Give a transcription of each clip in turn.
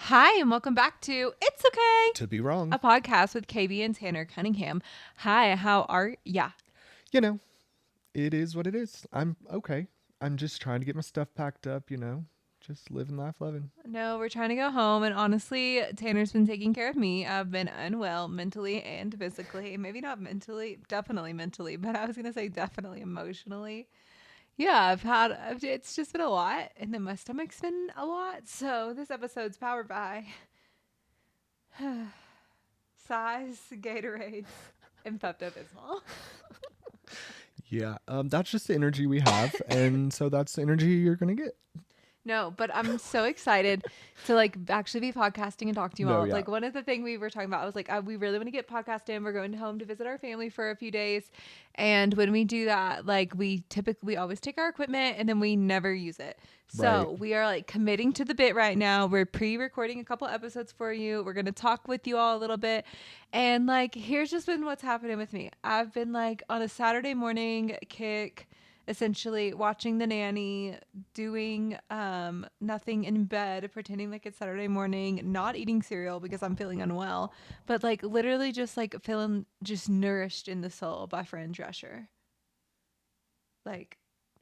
Hi, and welcome back to It's Okay, To be wrong. a podcast with KB and Tanner Cunningham. Hi, how are ya? You know, it is what it is. I'm okay. I'm just trying to get my stuff packed up, just living life loving. No, we're trying to go home, and honestly, Tanner's been taking care of me. I've been unwell mentally and physically. Maybe not mentally, definitely mentally, but I was going to say definitely emotionally. Yeah, it's just been a lot, and then my stomach's been a lot. So this episode's powered by size, Gatorades, and Pepto Bismol. Yeah, that's just the energy we have, and so that's the energy you're gonna get. No, but I'm so excited to like actually be podcasting and talk to you No, all. yeah, Like one of the things we were talking about, I was like, we really want to get podcast in. We're going home to visit our family for a few days, and when we do that, like we always take our equipment and then we never use it. right. So we are like committing to the bit right now. We're pre-recording a couple episodes for you. We're gonna talk with you all a little bit, and like here's just been what's happening with me. I've been like on a Saturday morning kick, essentially watching The Nanny, doing nothing in bed, pretending like it's Saturday morning, not eating cereal because I'm feeling unwell, but like literally just like feeling just nourished in the soul by Fran Drescher. Like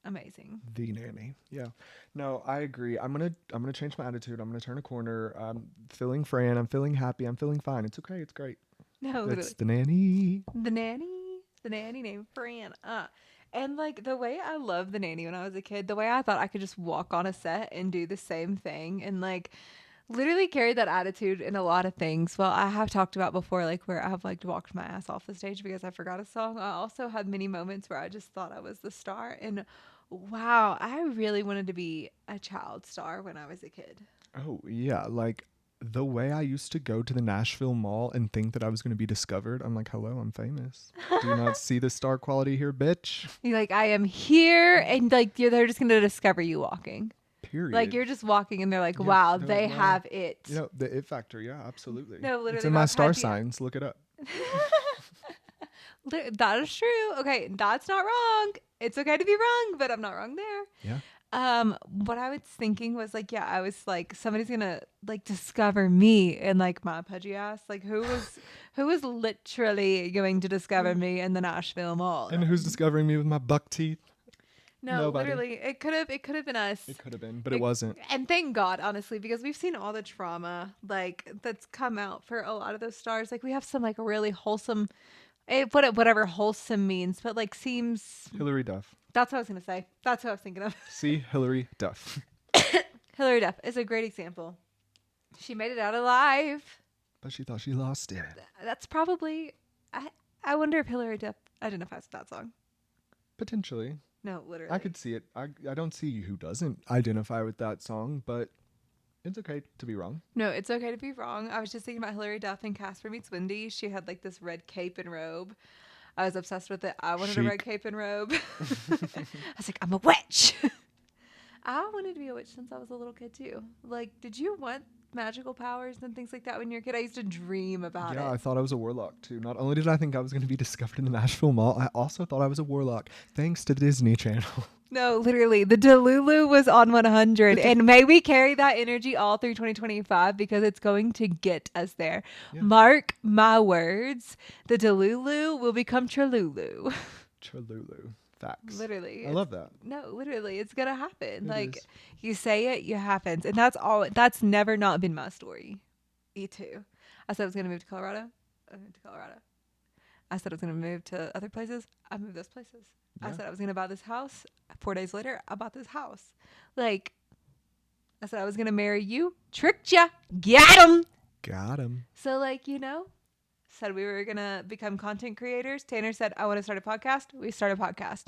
amazing. The nanny. Yeah. No, I agree. I'm gonna change my attitude. I'm gonna turn a corner. I'm feeling Fran. I'm feeling happy. I'm feeling fine. It's okay. It's great. No, It's literally. the nanny. The nanny named Fran. And like the way I loved the nanny when I was a kid, the way I thought I could just walk on a set and do the same thing and like literally carried that attitude in a lot of things. Well, I have talked about before, like where I have like walked my ass off the stage because I forgot a song. I also had many moments where I just thought I was the star. And wow, I really wanted to be a child star when I was a kid. Oh, yeah, like the way I used to go to the Nashville Mall and think that I was going to be discovered. I'm like, hello, I'm famous. Do you not see the star quality here, bitch? You're like, I am here. And like, they're just going to discover you walking. Like, Period. you're just walking and they're like, Yeah, wow, they're like, they wow. have it. The it factor. Yeah, absolutely. No, It's literally, in my I've star had the. signs. Look it up. That is true. Okay, that's not wrong. It's okay to be wrong, but I'm not wrong there. Yeah. What I was thinking was like, yeah, I was like, somebody's gonna like discover me and like my pudgy ass. Like, who was literally going to discover me in the Nashville Mall? And who's discovering me with my buck teeth? No, Nobody. literally, it could have been us. It could have been, but it It, wasn't. and thank God, honestly, because we've seen all the trauma like that's come out for a lot of those stars. Like we have some like really wholesome, whatever wholesome means, but like seems. Hillary Duff. That's what I was gonna say. That's what I was thinking of. See, Hillary Duff. Hillary Duff is a great example. She made it out alive. But she thought she lost it. That's probably. I I wonder if Hillary Duff identifies with that song. Potentially. No, literally. I could see it. I don't see who doesn't identify with that song, but it's okay to be wrong. No, it's okay to be wrong. I was just thinking about Hillary Duff in Casper Meets Wendy. She had like this red cape and robe. I was obsessed with it. I wanted a red Chic. cape and robe. I was like, I'm a witch. I wanted to be a witch since I was a little kid too. Like, did you want magical powers and things like that when you were a kid? I used to dream about Yeah, I it. thought I was a warlock too. Not only did I think I was going to be discovered in the Nashville Mall, I also thought I was a warlock, thanks to the Disney Channel. No, literally, the Delulu was on 100, and may we carry that energy all through 2025 because it's going to get us there. Yeah. Mark my words, the Delulu will become Tralulu. Cholulu. Facts. Literally, I love that. no, literally, it's gonna happen. It Like is. you say it, it happens, and that's all. That's never not been my story. Me too. I said I was gonna move to Colorado. I moved to Colorado. I said I was gonna move to other places. I moved those places. I Yeah. said I was gonna buy this house. 4 days later, I bought this house. Like I said I was gonna marry you. Tricked ya. Got 'em. Got him. So like said we were gonna become content creators. Tanner said I want to start a podcast. We started a podcast.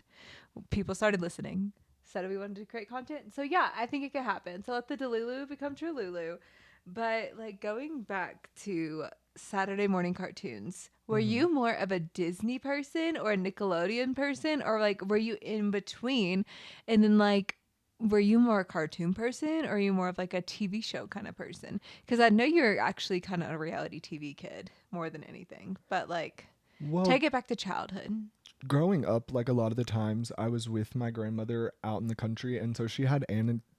People started listening. Said we wanted to create content. So yeah, I think it could happen. So let the Delulu become Trululu. But like going back to Saturday morning cartoons, were you more of a Disney person or a Nickelodeon person, or like were you in between? And then like were you more a cartoon person or are you more of like a TV show kind of person? Because I know you're actually kind of a reality TV kid more than anything. But like Well, take it back to childhood. growing up, like a lot of the times, I was with my grandmother out in the country, and so she had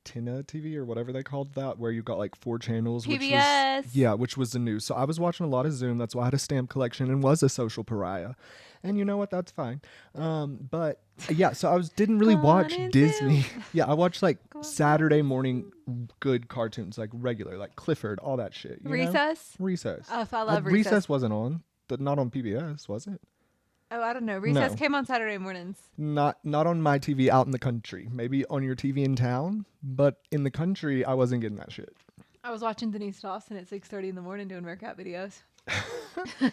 Tina TV or whatever they called that, where you got like 4 channels, which was PBS. which was the news. So I was watching a lot of Zoom. That's why I had a stamp collection and was a social pariah. And you know what? That's fine. But yeah, so didn't really watch Gone in Disney. Zoom. Yeah, I watched like Gone Saturday morning good cartoons, like regular, like Clifford, all that shit. You know? Recess. Recess. Oh, I love Recess. Recess wasn't on, but not on PBS, was it? Oh, I don't know. Recess No. came on Saturday mornings. Not on my TV out in the country. Maybe on your TV in town, but in the country, I wasn't getting that shit. I was watching Denise Dawson at 6:30 in the morning doing workout videos.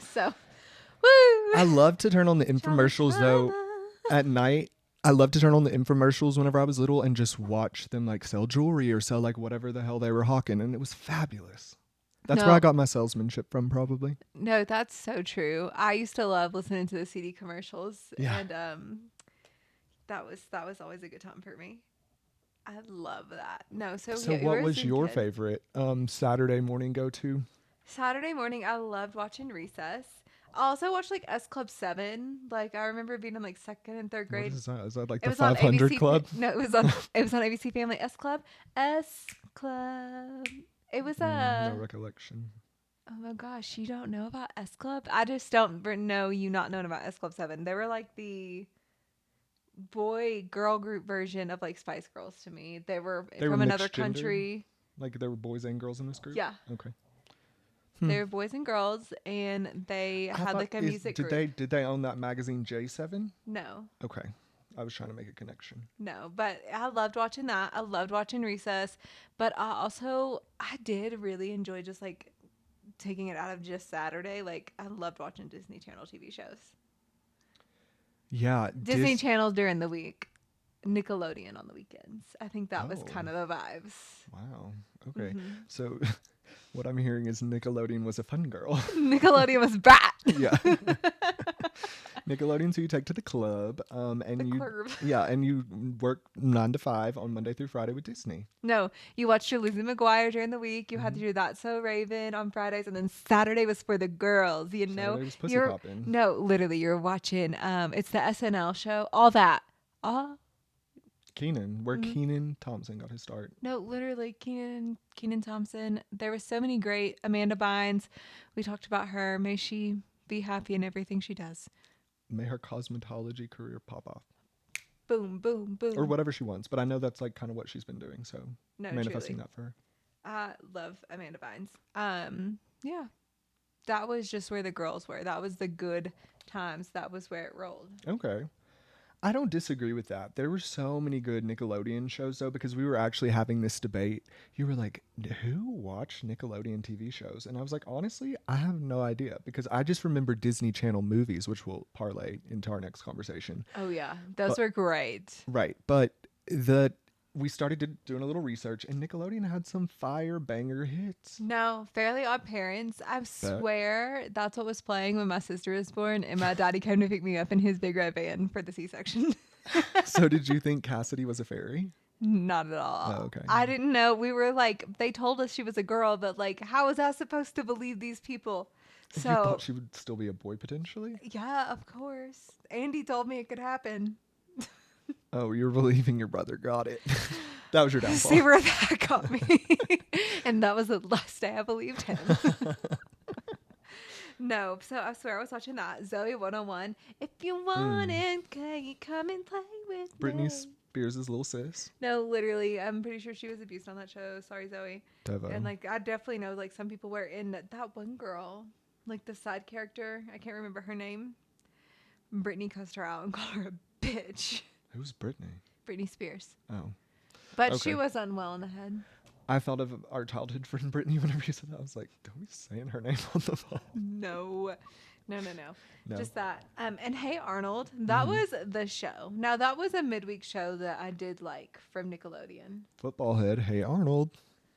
So, woo! I love to turn on the infomercials though at night. I love to turn on the infomercials whenever I was little and just watch them like sell jewelry or sell like whatever the hell they were hawking, and it was fabulous. That's where No. I got my salesmanship from, probably. No, that's so true. I used to love listening to the CD commercials, Yeah. and that was always a good time for me. I love that. No, so So yeah, we what were was seeing your kids. favorite Saturday morning go-to? Saturday morning, I loved watching Recess. I also watched like S Club 7. Like I remember being in like 2nd and 3rd What grade. is that? Is that like It the was on 500 ABC. Club? No, it was on ABC Family S Club. S Club. It was No recollection. Oh my gosh, you don't know about S Club? I just don't know you not knowing about S Club 7. They were like the boy girl group version of like Spice Girls to me. They were They were from another mixed gender? country. Like there were boys and girls in this group? Yeah. Okay. They were boys and girls, and they I had thought- like a music did group. Did they own that magazine J7? No, Okay. I was trying to make a connection. no, but I loved watching that. I loved watching Recess, but I did really enjoy just like taking it out of just Saturday. Like I loved watching Disney Channel TV shows. Yeah. Disney Channel during the week, Nickelodeon on the weekends. I think that was Oh. kind of the vibes. Wow. Okay. Mm-hmm. So what I'm hearing is Nickelodeon was a fun girl. Nickelodeon was brat. Yeah. Nickelodeon's who you take to the club. And The you club. Yeah, and you work 9 to 5 on Monday through Friday with Disney. No, you watched your Lizzie McGuire during the week. You had to Mm-hmm. do That's So Raven on Fridays, and then Saturday was for the girls. You know, Saturday was Pussy you're Poppin'. no, literally, you're watching. It's the SNL show. All that. Keenan, where Mm-hmm. Keenan Thompson got his start. No, literally, Keenan Thompson. There were so many great. Amanda Bynes. We talked about her. May she be happy in everything she does. May her cosmetology career pop off. Boom, boom, boom. Or whatever she wants. But I know that's like kind of what she's been doing. So No, manifesting truly. that for her. I love Amanda Bynes. Yeah, that was just where the girls were. That was the good times. That was where it rolled. Okay. I don't disagree with that. There were so many good Nickelodeon shows though, because we were actually having this debate. You were like, who watched Nickelodeon TV shows? And I was like, honestly, I have no idea, because I just remember Disney Channel movies, which will parlay into our next conversation. Oh yeah, those were great. Right. But we started doing a little research, and Nickelodeon had some fire banger hits. No, Fairly Odd Parents. I swear that's what was playing when my sister was born, and my daddy came to pick me up in his big red van for the C-section. So did you think Cassidy was a fairy? Not at all. Oh, okay. I didn't know. We were like, they told us she was a girl, but like, how was I supposed to believe these people? You So thought she would still be a boy potentially? yeah, of course. Andy told me it could happen. Oh, you're believing your brother. Got it. That was your downfall. See where that got me. And that was the last day I believed him. No, so I swear I was watching that. Zoe 101. If you want it, can you come and play with Britney me? Spears' little sis. No, literally, I'm pretty sure she was abused on that show. Sorry, Zoe. Devo. And like, I definitely know like some people were in that one girl, like the side character. I can't remember her name. Britney cussed her out and called her a bitch. Who's Britney? Britney Spears. Oh. But Okay. she was unwell in the head. I thought of our childhood friend Brittany whenever you said that. I was like, don't be saying her name on the phone. No. No. No. Just that. And Hey Arnold, that was the show. Now that was a midweek show that I did like from Nickelodeon. Football head. Hey, Arnold.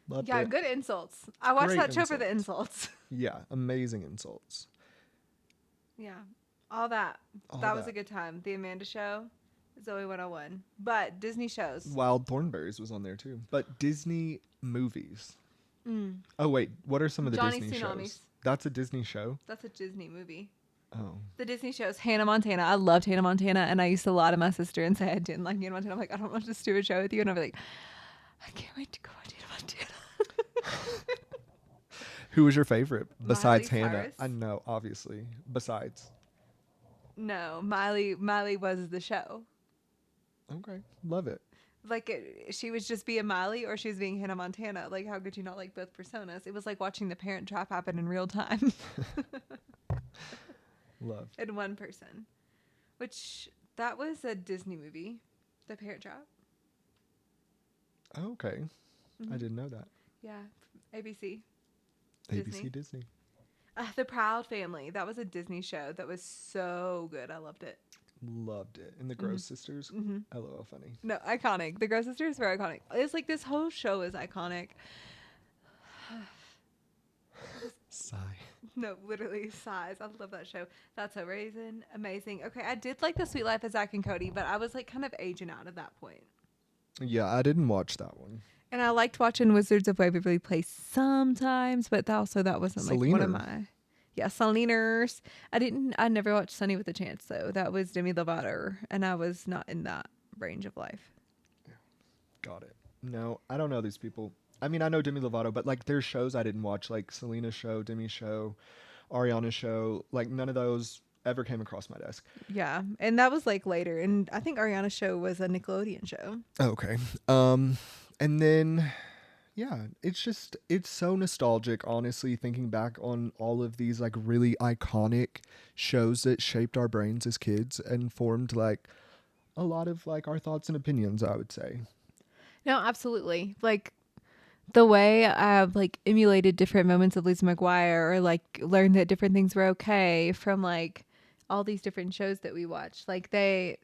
Loved Yeah, it. good insults. I watched Great that show for the insults. Yeah, amazing insults. Yeah. All that. All that was that. a good time. The Amanda Show, Zoe 101. But Disney shows. Wild Thornberries was on there too. But Disney movies. Oh, wait. What are some of the Johnny Disney Tsunamis. shows? That's a Disney show? That's a Disney movie. Oh. The Disney shows, Hannah Montana. I loved Hannah Montana, and I used to lie to my sister and say I didn't like Hannah Montana. I'm like, I don't want to just do a show with you. And I'd be like, I can't wait to go watch Hannah Montana. Who was your favorite besides Miley Hannah? Cyrus. I know, obviously. Besides. No, Miley was the show. Okay. Love it. Like she was just being Miley or she was being Hannah Montana. Like how could you not like both personas? It was like watching the Parent Trap happen in real time. Love. In one person. Which that was a Disney movie. The Parent Trap. Oh, okay. I Mhm. didn't know that. Yeah. ABC. ABC Disney. The Proud Family. That was a Disney show that was so good. I loved it. Loved it. And the Gross Sisters. Mm-hmm. LOL funny. No, iconic. The Gross Sisters were iconic. It's like this whole show is iconic. Sigh. No, literally size. I love that show. That's So Raisin. Amazing. Okay, I did like The Sweet Life of Zach and Cody, but I was like kind of aging out at that point. Yeah, I didn't watch that one. And I liked watching Wizards of Waverly Place sometimes, but that wasn't like one of Selena. my. Yeah, Saliners. I never watched Sunny with a Chance though. That was Demi Lovato, and I was not in that range of life. Got it. No, I don't know these people. I mean, I know Demi Lovato, but like there's shows I didn't watch, like Selena's show, Demi's show, Ariana's show. Like none of those ever came across my desk. Yeah, and that was like later, and I think Ariana's show was a Nickelodeon show. Okay. And then yeah, it's so nostalgic, honestly, thinking back on all of these like really iconic shows that shaped our brains as kids and formed like a lot of like our thoughts and opinions, I would say. No, absolutely. Like the way I've like emulated different moments of Lizzie McGuire or like learned that different things were okay from like all these different shows that we watched. They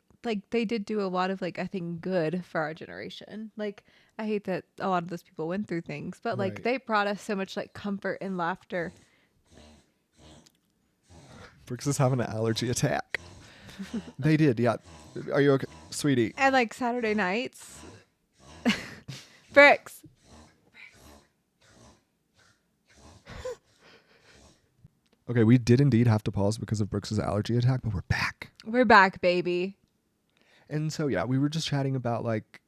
did do a lot of like I think good for our generation. Like I hate that a lot of those people went through things, but like Right. they brought us so much like comfort and laughter. Brooks is having an allergy attack. They did, yeah. Are you okay, sweetie? And like Saturday nights. Bricks. Okay, we did indeed have to pause because of Brooks's allergy attack, but we're back. We're back, baby. And so yeah, we were just chatting about like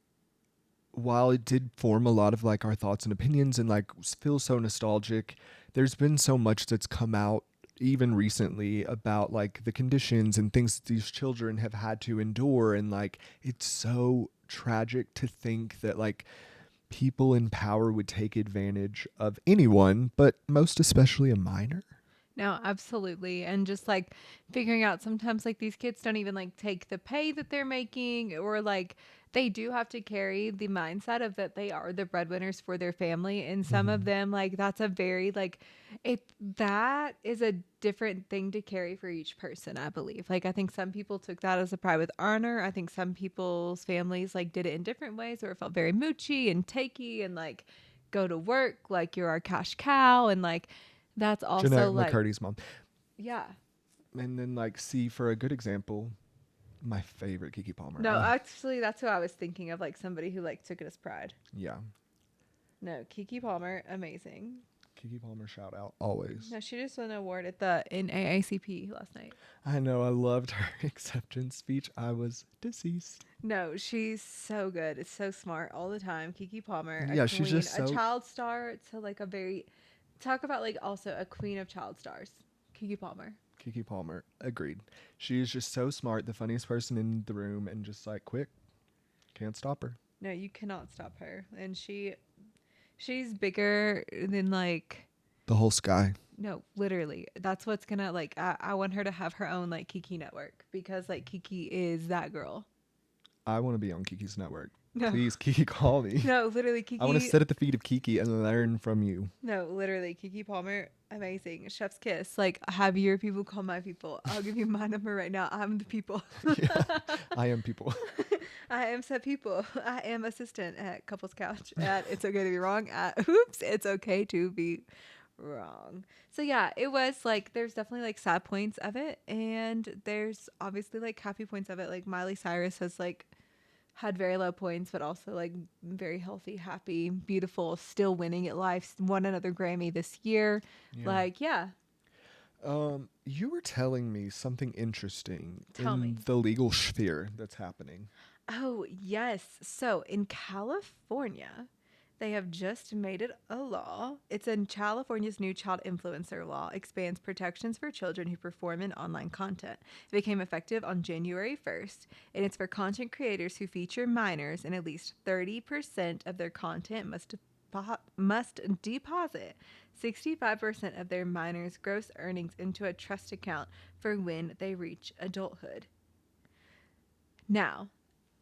while it did form a lot of like our thoughts and opinions and like feel so nostalgic, there's been so much that's come out even recently about like the conditions and things that these children have had to endure, and like it's so tragic to think that like people in power would take advantage of anyone, but most especially a minor. No, absolutely. And just like figuring out sometimes like these kids don't even like take the pay that they're making or like they do have to carry the mindset of that they are the breadwinners for their family. And some of them like that's a very like that is a different thing to carry for each person, I believe. Like I think some people took that as a pride with honor. I think some people's families like did it in different ways or it felt very moochy and takey and like go to work like you're our cash cow and like that's also Jeanette like McCurdy's mom. yeah. And then like see for a good example, my favorite Kiki Palmer. No, actually that's who I was thinking of, like somebody who like took it as pride. Yeah. No, Kiki Palmer, amazing. Kiki Palmer shout out always. No, she just won an award at the NAACP last night. I know, I loved her acceptance speech. I was deceased. No, she's so good. It's so smart all the time. Kiki Palmer, a Yeah, she's queen, just a so- child star to like a very talk about like also a queen of child stars. Kiki Palmer. Kiki Palmer, agreed. She is just so smart, the funniest person in the room, and just like quick. Can't stop her. No, you cannot stop her. And she's bigger than like The whole sky. no, literally. That's what's gonna like I want her to have her own like Kiki network because like Kiki is that girl. I want to be on Kiki's network. No. Please, Kiki, call me. No, literally Kiki. I want to sit at the feet of Kiki and learn from you. No, literally Kiki Palmer, amazing. Chef's kiss. Like have your people call my people. I'll give you my number right now. I'm the people. Yeah, I am people. I am said people. I am assistant at Couples Couch at It's Okay to Be Wrong at Oops, It's Okay to Be Wrong. So yeah, it was like there's definitely like sad points of it and there's obviously like happy points of it. Like Miley Cyrus has like had very low points but also like very healthy, happy, beautiful, still winning at life, won another Grammy this year. Yeah. Like yeah. You were telling me something interesting Tell in me. the legal sphere that's happening. Oh, yes. So in California, they have just made it a law. It's in California's new child influencer law, expands protections for children who perform in online content. It became effective on January 1st, and it's for content creators who feature minors, and at least 30% of their content must deposit 65% of their minors' gross earnings into a trust account for when they reach adulthood. Now,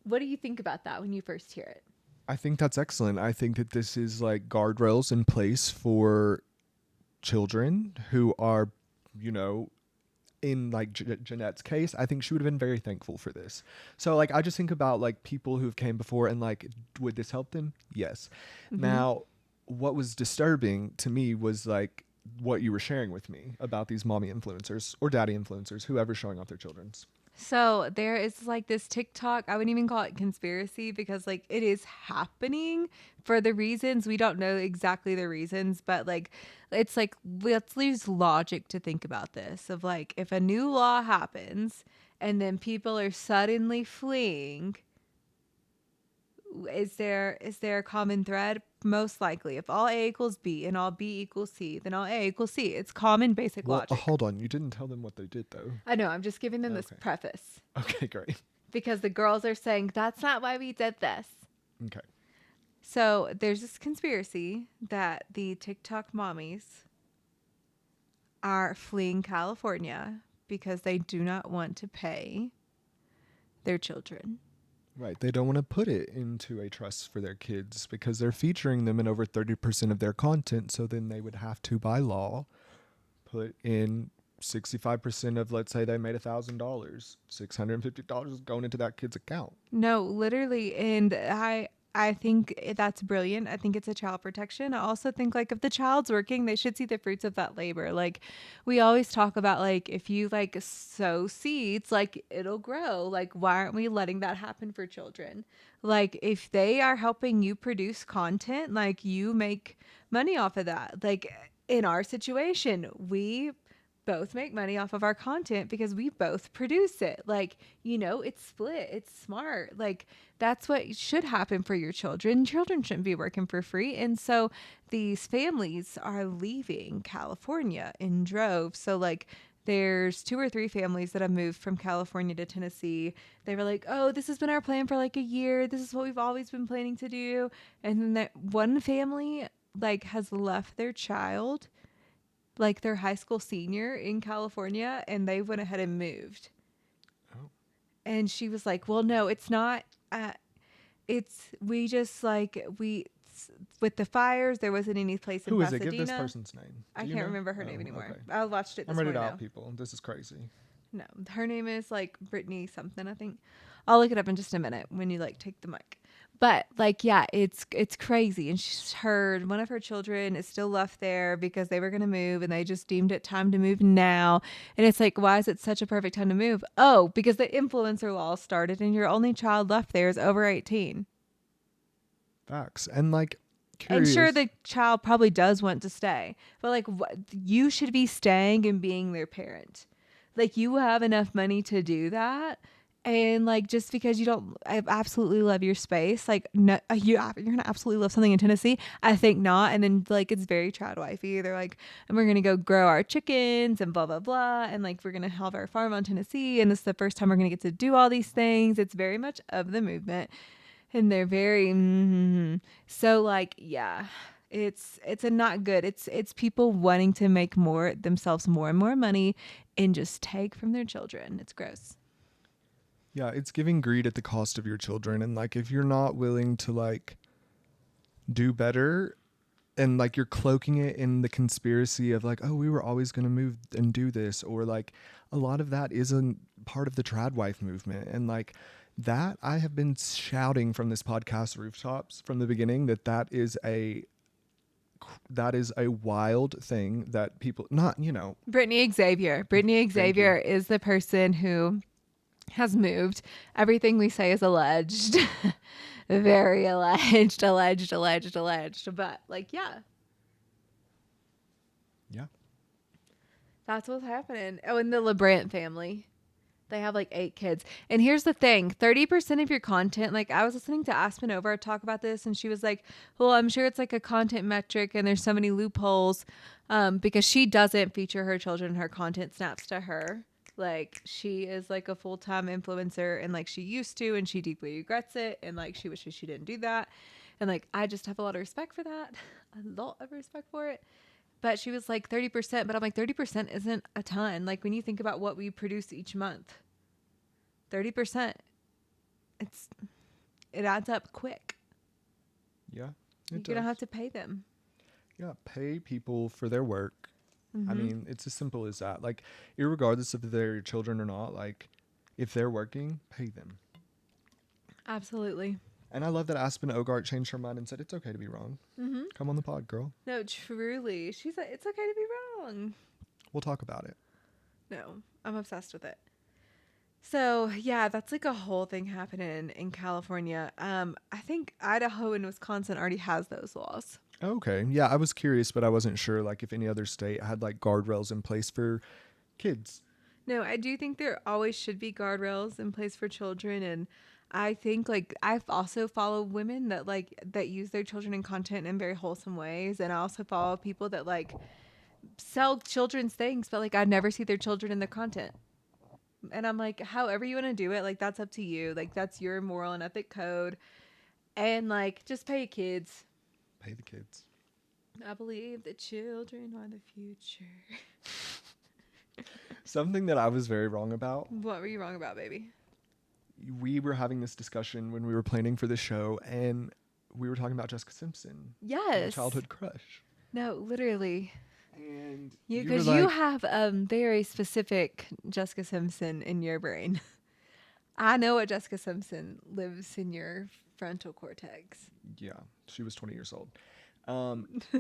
what do you think about that when you first hear it? I think that's excellent. I think that this is like guardrails in place for children who are, you know, in like Jeanette's case, I think she would have been very thankful for this. So like I just think about like people who've came before and like, would this help them? Yes. Now, what was disturbing to me was like what you were sharing with me about these mommy influencers or daddy influencers, whoever's showing off their children's. So there is like this TikTok, I wouldn't even call it conspiracy because like it is happening for the reasons. We don't know exactly the reasons, but like it's like let's use logic to think about this of like if a new law happens and then people are suddenly fleeing, is there a common thread? Most likely. If all A equals B and all B equals C, then all A equals C. It's common basic Well, logic. hold on. You didn't tell them what they did though. I know, I'm just giving them this Okay. preface Okay, great. because the girls are saying that's not why we did this. Okay. So there's this conspiracy that the TikTok mommies are fleeing California because they do not want to pay their children. Right. They don't want to put it into a trust for their kids because they're featuring them in over 30% of their content. So then they would have to, by law, put in 65% of, let's say they made $1,000, $650 is going into that kid's account. No, literally. And I think that's brilliant. I think it's a child protection. I also think like if the child's working, they should see the fruits of that labor. Like we always talk about like if you like sow seeds, like it'll grow. Like why aren't we letting that happen for children? Like if they are helping you produce content, like you make money off of that. Like in our situation, we both make money off of our content because we both produce it. Like, you know, it's split. It's smart. Like, that's what should happen for your children. Children shouldn't be working for free. And so these families are leaving California in droves. So, like, there's 2 or 3 families that have moved from California to Tennessee. They were like, oh, this has been our plan for like a year. This is what we've always been planning to do. And then that one family, like, has left their child, like their high school senior in California, and they went ahead and moved. Oh. And she was like, well, no, it's not. We just like, with the fires, there wasn't any place in Who is Pasadena. it? Give this person's name. I Do you can't know? remember her Oh, name anymore. okay. I watched it this I'm ready morning to now. out people. This is crazy. No, her name is like Brittany something, I think. I'll look it up in just a minute when you like take the mic. But like, yeah, it's crazy. And she's heard one of her children is still left there because they were going to move and they just deemed it time to move now. And it's like, why is it such a perfect time to move? Oh, because the influencer law started and your only child left there is over 18. Facts. And like, And curious. sure, the child probably does want to stay, but like, you should be staying and being their parent. Like, you have enough money to do that. And like, just because you don't, I absolutely love your space. Like, no, you're gonna absolutely love something in Tennessee. I think not. And then like, it's very trad wifey. They're like, and we're gonna go grow our chickens and blah blah blah, and like we're gonna have our farm on Tennessee, and this is the first time we're gonna get to do all these things. It's very much of the movement, and they're very so like, yeah. It's a not good. It's people wanting to make more themselves more and more money and just take from their children. It's gross. Yeah, it's giving greed at the cost of your children. And like, if you're not willing to like do better and like you're cloaking it in the conspiracy of like, oh, we were always going to move and do this, or like a lot of that isn't part of the trad wife movement. And like that, I have been shouting from this podcast rooftops from the beginning that is a wild thing that people not, you know. Brittany Xavier. Brittany Xavier is the person who has moved. Everything we say is alleged. Very alleged. But like, yeah. Yeah. That's what's happening. Oh, and the LeBrant family. They have like 8 kids. And here's the thing, 30% of your content, like I was listening to Aspen Over talk about this and she was like, well, I'm sure it's like a content metric and there's so many loopholes because she doesn't feature her children. Her content snaps to her. Like she is like a full-time influencer and like she used to and she deeply regrets it and like she wishes she didn't do that. And like I just have a lot of respect for that. A lot of respect for it. But she was like 30%, but I'm like 30% isn't a ton. Like when you think about what we produce each month, 30%, it adds up quick. Yeah, You're it gonna does. have to pay them. Yeah, pay people for their work. I Mhm. mean, it's as simple as that. Like, irregardless if they're your children or not, like, if they're working, pay them. Absolutely. And I love that Aspen Ogart changed her mind and said, it's okay to be wrong. Mhm. Come on the pod, girl. No, truly. She's like, it's okay to be wrong. We'll talk about it. No, I'm obsessed with it. So yeah, that's like a whole thing happening in California. I think Idaho and Wisconsin already has those laws. Okay. Yeah, I was curious, but I wasn't sure, like, if any other state had, like, guardrails in place for kids. No, I do think there always should be guardrails in place for children, and I think like I've also followed women that like that use their children in content in very wholesome ways, and I also follow people that like sell children's things, but like I never see their children in the content. And I'm like, however you want to do it, like that's up to you. Like that's your moral and ethic code, and like just pay your kids. Pay the kids. I believe the children are the future. Something that I was very wrong about. What were you wrong about, baby? We were having this discussion when we were planning for the show, and we were talking about Jessica Simpson, my Yes. childhood crush. No, literally. And You were because like, you have very specific Jessica Simpson in your brain. I know what Jessica Simpson lives in your frontal cortex. yeah, she was 20 years old.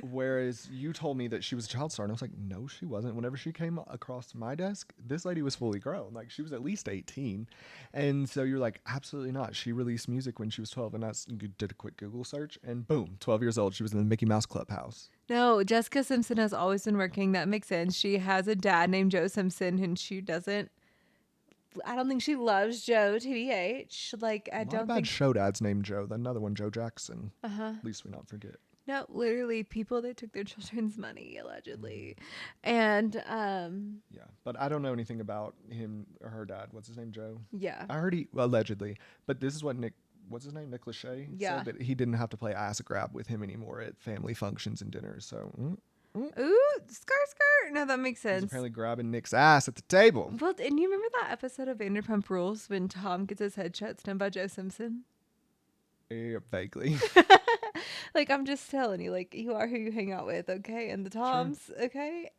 Whereas you told me that she was a child star, and I was like, no, she wasn't. Whenever she came across my desk, this lady was fully grown. Like, she was at least 18. And so you're like, absolutely not. She released music when she was 12, and you did a quick Google search, and boom, 12 years old. She was in the Mickey Mouse Clubhouse. No, Jessica Simpson has always been working. That makes sense. She has a dad named Joe Simpson, and she doesn't. I don't think she loves Joe, TBH. Like, I A lot don't of bad think. show dads named Joe. Then another one, Joe Jackson. Uh huh. At least we not forget. No, literally people that took their children's money, allegedly. And, Yeah, but I don't know anything about him or her dad. What's his name, Joe? yeah. I heard allegedly, but this is what what's his name, Nick Lachey, Yeah. said that he didn't have to play ass grab with him anymore at family functions and dinners. So Ooh, skirt. No, that makes he's sense. apparently grabbing Nick's ass at the table. Well, and you remember that episode of Vanderpump Rules when Tom gets his head shut done by Joe Simpson? Vaguely. Like, I'm just telling you, like, you are who you hang out with, okay? And the Toms, okay?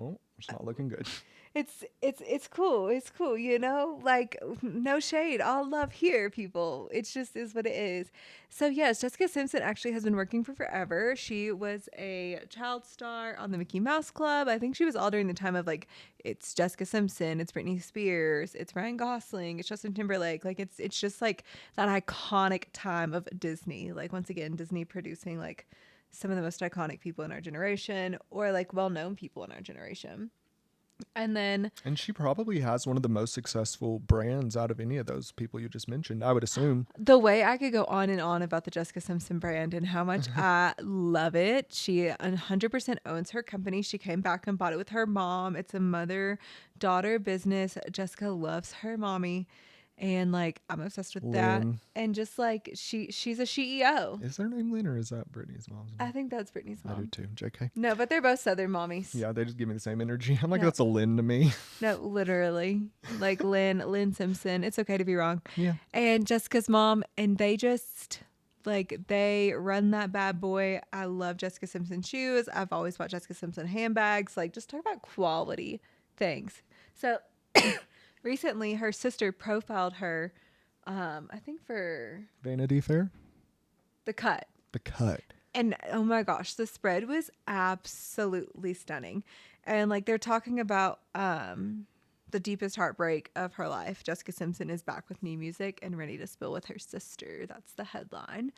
Oh, it's not looking good. It's cool. It's cool, you know? Like, no shade. All love here, people. It just is what it is. So, yes, Jessica Simpson actually has been working for forever. She was a child star on the Mickey Mouse Club. I think she was all during the time of, like, it's Jessica Simpson, it's Britney Spears, it's Ryan Gosling, it's Justin Timberlake. Like, it's just, like, that iconic time of Disney. Like, once again, Disney producing, like, some of the most iconic people in our generation or, like, well-known people in our generation. And then And she probably has one of the most successful brands out of any of those people you just mentioned, I would assume. the way I could go on and on about the Jessica Simpson brand and how much I love it. She 100% owns her company. She came back and bought it with her mom. It's a mother-daughter business. Jessica loves her mommy. And like I'm obsessed with that. Lynn. And just like she's a CEO. Is their name Lynn or is that Brittany's mom's I name? think that's Brittany's I do mom. too. JK. No, but they're both Southern mommies. Yeah, they just give me the same energy. I'm like, No. that's a Lynn to me. No, literally. Like Lynn Simpson. It's okay to be wrong. Yeah. And Jessica's mom, and they just like they run that bad boy. I love Jessica Simpson shoes. I've always bought Jessica Simpson handbags. Like just talk about quality things. So recently her sister profiled her, I think for Vanity Fair? The Cut. The Cut. And oh my gosh, the spread was absolutely stunning. And like they're talking about the deepest heartbreak of her life. Jessica Simpson is back with new music and ready to spill with her sister. That's the headline.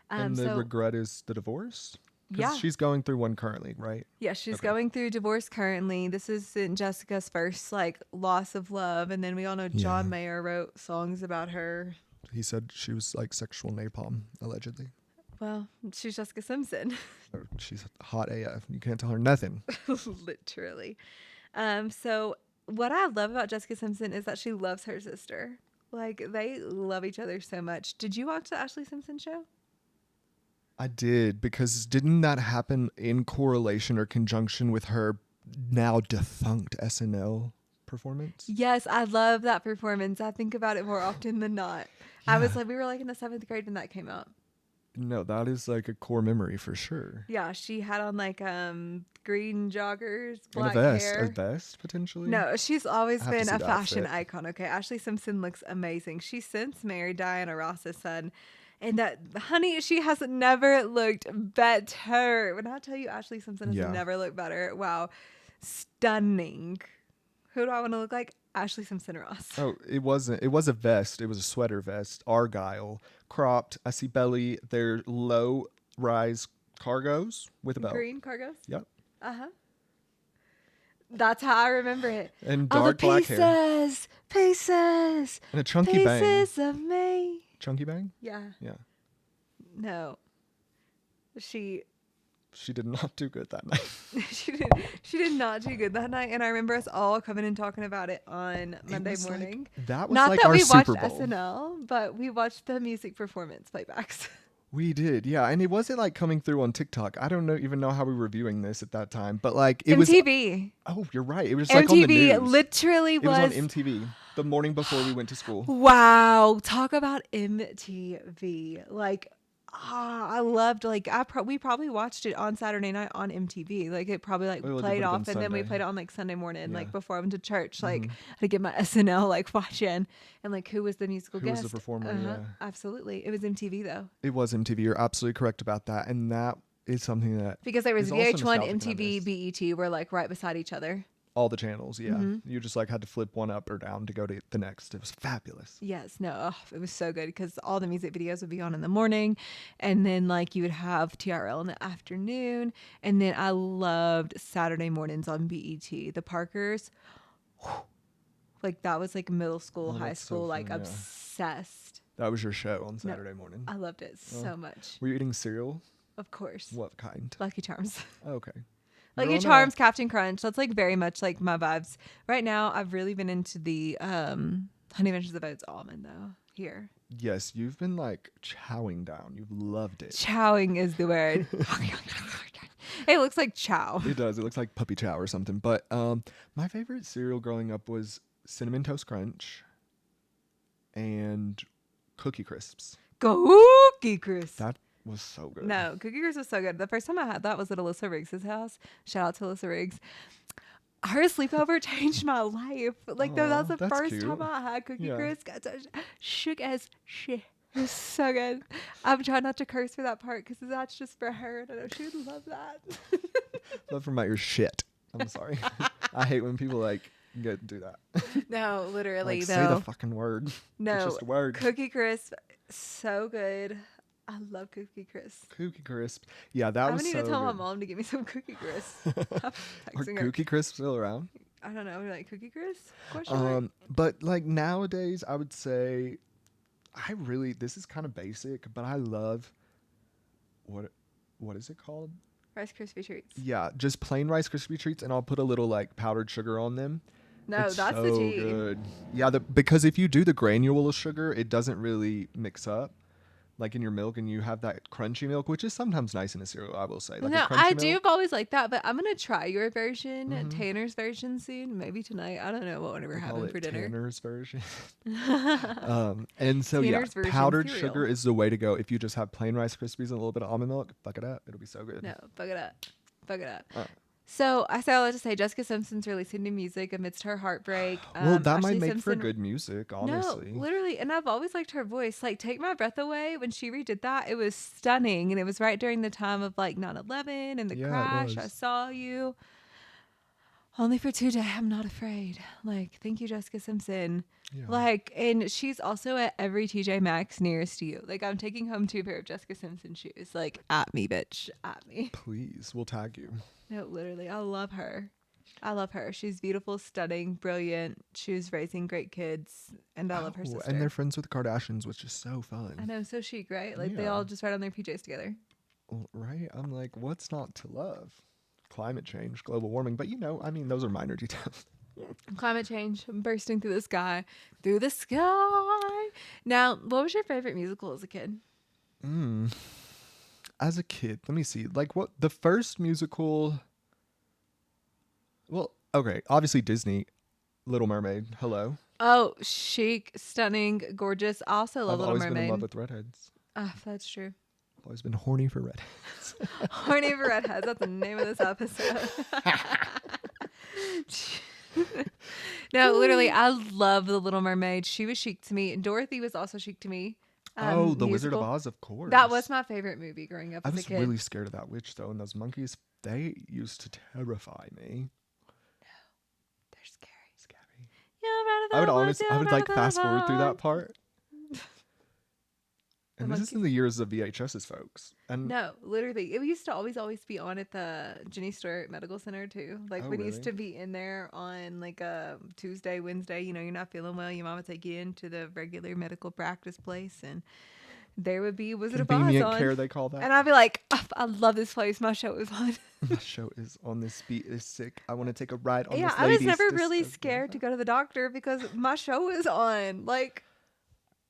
And the So regret is the divorce? Because Yeah. she's going through one currently, right? Yeah, she's Okay. going through divorce currently. This isn't Jessica's first like loss of love, and then we all know Yeah. John Mayer wrote songs about her. He said she was like sexual napalm, allegedly. Well, she's Jessica Simpson, Or she's hot AF. You can't tell her nothing. literally. So what I love about Jessica Simpson is that she loves her sister. Like they love each other so much. Did you watch the Ashley Simpson show? I did, because didn't that happen in correlation or conjunction with her now defunct SNL performance? Yes, I love that performance. I think about it more often than not. I was Yeah. like, we were like in the 7th grade when that came out. No, that is like a core memory for sure. Yeah, she had on like green joggers, And a black vest. hair. A vest, potentially? No, she's always I have to been see a the fashion outfit. icon. Okay, Ashley Simpson looks amazing. She's since married Diana Ross's son, and that honey, she has never looked better. When I tell you, Ashley Simpson has Yeah. never looked better. Wow, stunning. Who do I want to look like? Ashley Simpson Ross. Oh, it wasn't. It was a vest. It was a sweater vest. Argyle. Cropped. I see belly. They're low rise cargos with a belt. Green cargos. Yep. Uh huh. That's how I remember it. And All the dark black hair. pieces, And a chunky bang. pieces of me. Chunky bang? Yeah. Yeah. No. She She did not do good that night. she did not do good that night, and I remember us all coming and talking about it on Monday was like- morning. that was Not like that our we watched Super Bowl. SNL, but we watched the music performance playbacks. We did, yeah. And it wasn't like coming through on TikTok. I don't even know how we were viewing this at that time. But like it was. MTV. Oh, you're right. It was like on the MTV news. literally It was on MTV the morning before we went to school. Wow, talk about MTV. Like, I loved like we probably watched it on Saturday night on MTV. Like it probably like Well, it played would've off, been and then we Sunday. played it on like Sunday morning, like Yeah. before I went to church. Like Mhm. I had to get my SNL like watching, and like who was the musical Who was guest? the performer, yeah. Absolutely, it was MTV though, It was MTV. You're absolutely correct about that. And that is something that because there was It's also VH1, nostalgic, and I MTV, miss. BET were like right beside each other. all the channels, yeah. Mhm. You just like had to flip one up or down to go to the next. It was fabulous. Yes, no, it was so good because all the music videos would be on in the morning, and then like you would have TRL in the afternoon, and then I loved Saturday mornings on BET. The Parkers, like that was like middle school, Oh, high that's so school, like fun, yeah. obsessed. That was your show on Saturday morning. I loved it so much. Were you eating cereal? Of course, What kind? Lucky Charms. Oh, okay. Lucky You're on a- Charms, Captain Crunch. That's like very much like my vibes. Right now, I've really been into the Honey Bunches of Oats almond though. Here, Yes, you've been like chowing down. You've loved it. chowing is the word. It looks like chow. It does. It looks like puppy chow or something. But my favorite cereal growing up was Cinnamon Toast Crunch and Cookie Crisps. Cookie Crisp. That was so good. No, Cookie Crisp was so good. The first time I had that was at Alyssa Riggs' house. Shout out to Alyssa Riggs. Her sleepover changed my life. Like that was Aw, the that's first cute. time I had Cookie Yeah. Crisp. Got so shook as shit. It was so good. I'm trying not to curse for that part because that's just for her, and I know she would love that. Love from out your shit. I'm sorry. I hate when people like do that. No, literally Like, say the though. fucking word. No, It's just a word. Cookie Crisp, so good. I love Cookie Crisp. Cookie Crisp. Yeah, that I'm was gonna need so to tell my good. mom to get me some Cookie Crisp. I'm Are texting her. Cookie Crisp still around? I don't know. Like Cookie Crisp? Question mark? But like nowadays, I would say, this is kind of basic, but I love what is it called? Rice Krispie treats. Yeah, just plain Rice Krispie treats, and I'll put a little like powdered sugar on them. No, It's that's so the tea. good. Yeah, because if you do the granule sugar, it doesn't really mix up. Like in your milk, and you have that crunchy milk, which is sometimes nice in a cereal, I will say. Like No, a crunchy I milk. do. I've always liked that, but I'm gonna try your version, Mhm. Tanner's version soon. Maybe tonight. I don't know what we're They call having it for dinner. Tanner's version. And so Tanner's yeah, version powdered cereal. sugar is the way to go. If you just have plain Rice Krispies and a little bit of almond milk, fuck it up. It'll be so good. No, fuck it up. Fuck it up. Uh. So I say all that to say Jessica Simpson's releasing new music amidst her heartbreak. Well, that might Ashley make for Simpson- good music, honestly. No, literally, and I've always liked her voice. Like, Take My Breath Away, when she redid that, it was stunning, and it was right during the time of like 9/11 and the Yeah, it crash. I was. saw you. Only for today. I'm not afraid. Like, thank you, Jessica Simpson. Yeah. Like, and she's also at every TJ Maxx nearest to you. Like, I'm taking home 2 pair of Jessica Simpson shoes. Like, at me, bitch. At me. Please, we'll tag you. No, literally. I love her. I love her. She's beautiful, stunning, brilliant. She was raising great kids. And I love her sister. And they're friends with the Kardashians, which is so fun. I know, so chic, right? Like, they Yeah. all just ride on their PJs together. Right? I'm like, what's not to love? Climate change, global warming. But I mean, those are minor details. Climate change bursting through the sky. Through the sky. Now, what was your favorite musical as a kid? As a kid, let me see. Like, what the first musical? Well, okay, obviously Disney, Little Mermaid. Hello. Oh, chic, stunning, gorgeous. I also love I've Little always been in Mermaid. love with redheads. Ah, that's true. I've always been horny for redheads. Horny for Redheads. That's the name of this episode. No, literally, I love The Little Mermaid. She was chic to me. Dorothy was also chic to me. Oh, The Wizard of musical. Oz, of course. That was my favorite movie growing up I as a was kid. really scared of that witch though, and those monkeys. They used to terrify me. They're scary. Scary. I I would like fast forward through that part. The And this is in the years of VHSs, folks. And No, literally. It used to always be on at the Jenny Stewart Medical Center too. Like Oh, we used to really? be in there on like a Tuesday, Wednesday, you're not feeling well, your mom would take you into the regular medical practice place and there would be Wizard of Oz convenient on. care, they call that. And I'd be like, "Oh, I love this place. My show is on." My show is on. This beat is sick. I want to take a ride on Yeah, this I was lady's never really disco. scared to go to the doctor because my show is on. Like,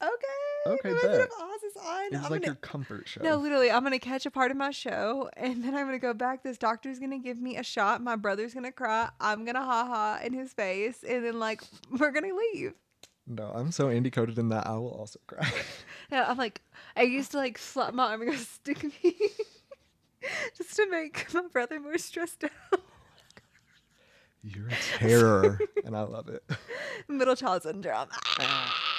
Okay, the Wizard bet. of Oz is on. It was I'm like gonna- your comfort show. No, literally, I'm gonna catch a part of my show, and then I'm gonna go back. This doctor's gonna give me a shot. My brother's gonna cry. I'm gonna ha ha in his face, and then like we're gonna leave. No, I'm so Andy coded in that I will also cry. No, I'm like, I used to like slap my arm and go stick me, just to make my brother more stressed out. You're a terror, and I love it. Middle child syndrome.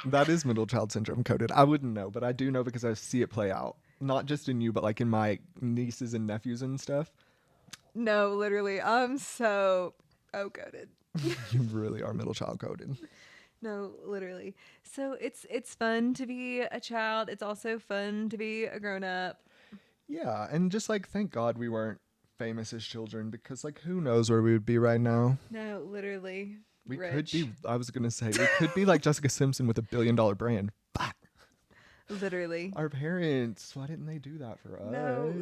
That is middle child syndrome coded. I wouldn't know, but I do know because I see it play out. Not just in you, but like in my nieces and nephews and stuff. No, literally, I'm so coded. You really are middle child coded. No, literally. So it's fun to be a child. It's also fun to be a grown up. Yeah, and just like thank God we weren't famous as children because like who knows where we would be right now. No, literally. We Rich. could be. I was gonna say we could be like Jessica Simpson with $1 billion brand. But Literally. our parents, why didn't they do that for us? No,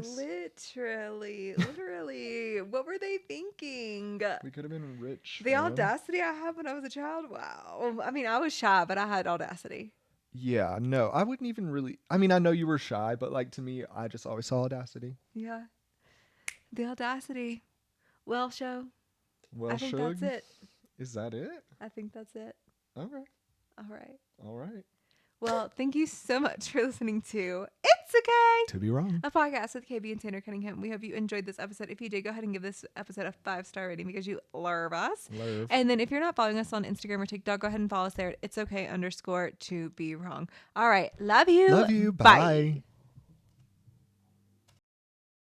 literally. What were they thinking? We could have been rich. The fam. audacity I had when I was a child. Wow. I mean, I was shy, but I had audacity. Yeah, no, I wouldn't even really. I mean, I know you were shy, but like to me, I just always saw audacity. Yeah. The audacity. Well, show. Well, I think Shug, that's it. is that it? I think that's it. Okay, All right. all right. Well, thank you so much for listening to It's Okay, To be wrong. a podcast with KB and Tanner Cunningham. We hope you enjoyed this episode. If you did, go ahead and give this episode a 5-star rating because you love us. Love. And then if you're not following us on Instagram or TikTok, go ahead and follow us there. It's okay _ to be wrong. All right. Love you. Love you. Bye.